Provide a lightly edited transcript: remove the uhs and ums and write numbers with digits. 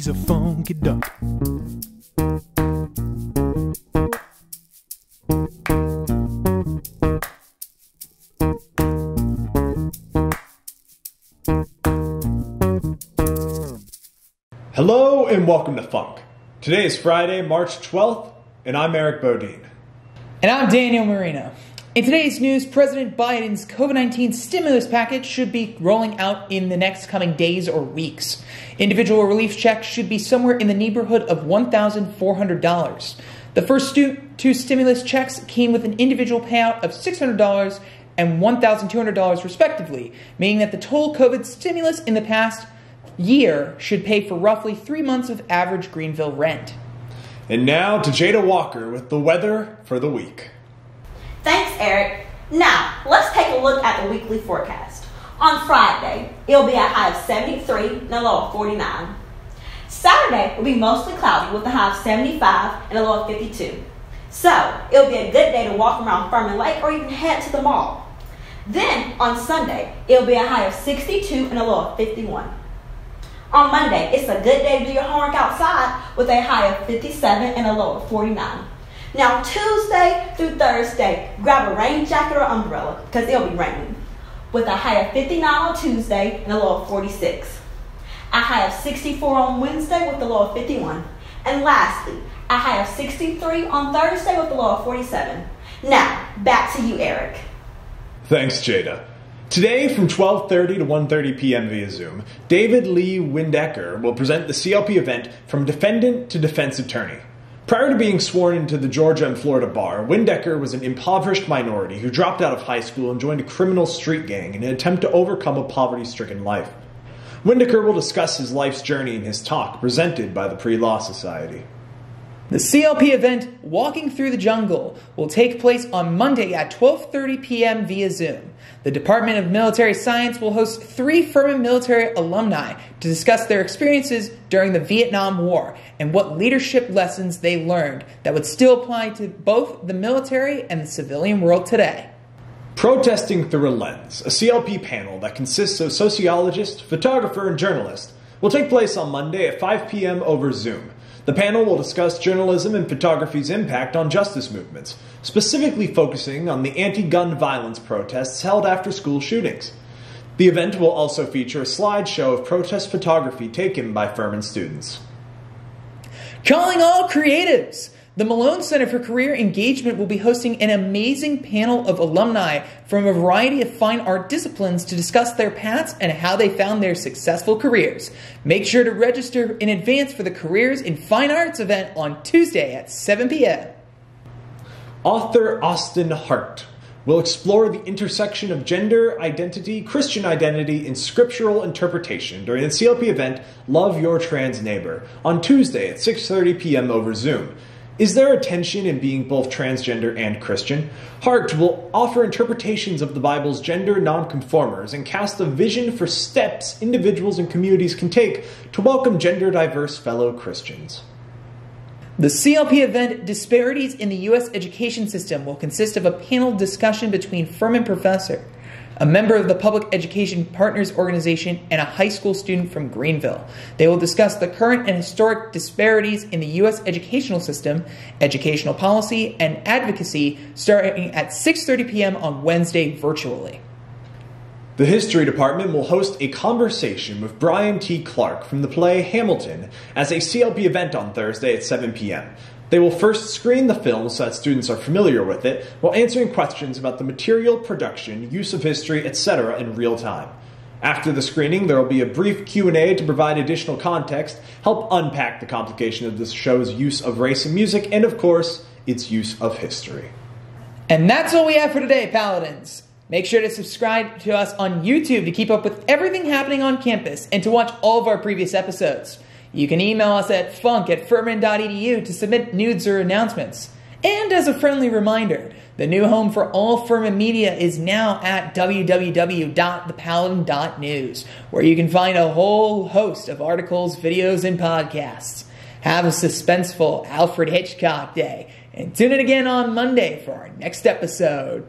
He's a funky duck. Hello and welcome to Func. Today is Friday, March 12th, and I'm Erik Bodine. And I'm Daniel Marino. In today's news, President Biden's COVID-19 stimulus package should be rolling out in the next coming days or weeks. Individual relief checks should be somewhere in the neighborhood of $1,400. The first two stimulus checks came with an individual payout of $600 and $1,200 respectively, meaning that the total COVID stimulus in the past year should pay for roughly 3 months of average Greenville rent. And now to Jada Walker with the weather for the week. Thanks, Erik. Now, let's take a look at the weekly forecast. On Friday, it'll be a high of 73 and a low of 49. Saturday will be mostly cloudy with a high of 75 and a low of 52. So, it'll be a good day to walk around Furman Lake or even head to the mall. Then, on Sunday, it'll be a high of 62 and a low of 51. On Monday, it's a good day to do your homework outside with a high of 57 and a low of 49. Now, Tuesday through Thursday, grab a rain jacket or umbrella because it'll be raining. With a high of 59 on Tuesday and a low of 46. A high of 64 on Wednesday with a low of 51. And lastly, a high of 63 on Thursday with a low of 47. Now, back to you, Erik. Thanks, Jada. Today from 12:30 to 1:30 p.m. via Zoom, David Lee Windecker will present the CLP event From Defendant to Defense Attorney. Prior to being sworn into the Georgia and Florida bar, Windecker was an impoverished minority who dropped out of high school and joined a criminal street gang in an attempt to overcome a poverty-stricken life. Windecker will discuss his life's journey in his talk presented by the Pre-Law Society. The CLP event, Walking Through the Jungle, will take place on Monday at 12:30 p.m. via Zoom. The Department of Military Science will host 3 Furman military alumni to discuss their experiences during the Vietnam War and what leadership lessons they learned that would still apply to both the military and the civilian world today. Protesting Through a Lens, a CLP panel that consists of sociologist, photographer, and journalist, will take place on Monday at 5 p.m. over Zoom. The panel will discuss journalism and photography's impact on justice movements, specifically focusing on the anti-gun violence protests held after school shootings. The event will also feature a slideshow of protest photography taken by Furman students. Calling all creatives! The Malone Center for Career Engagement will be hosting an amazing panel of alumni from a variety of fine art disciplines to discuss their paths and how they found their successful careers. Make sure to register in advance for the Careers in Fine Arts event on Tuesday at 7 p.m. Author Austin Hart will explore the intersection of gender identity, Christian identity, and scriptural interpretation during the CLP event Love Your Trans Neighbor on Tuesday at 6:30 p.m. over Zoom. Is there a tension in being both transgender and Christian? Hart will offer interpretations of the Bible's gender nonconformers and cast a vision for steps individuals and communities can take to welcome gender-diverse fellow Christians. The CLP event, Disparities in the U.S. Education System, will consist of a panel discussion between Furman professor, a member of the Public Education Partners Organization, and a high school student from Greenville. They will discuss the current and historic disparities in the U.S. educational system, educational policy, and advocacy starting at 6:30 p.m. on Wednesday virtually. The History Department will host a conversation with Brian T. Clark from the play Hamilton as a CLP event on Thursday at 7 p.m. They will first screen the film so that students are familiar with it, while answering questions about the material, production, use of history, etc. in real time. After the screening, there will be a brief Q&A to provide additional context, help unpack the complication of this show's use of race and music, and of course, its use of history. And that's all we have for today, Paladins. Make sure to subscribe to us on YouTube to keep up with everything happening on campus and to watch all of our previous episodes. You can email us at func@furman.edu to submit nudes or announcements. And as a friendly reminder, the new home for all Furman media is now at www.thepaladin.news, where you can find a whole host of articles, videos, and podcasts. Have a suspenseful Alfred Hitchcock day, and tune in again on Monday for our next episode.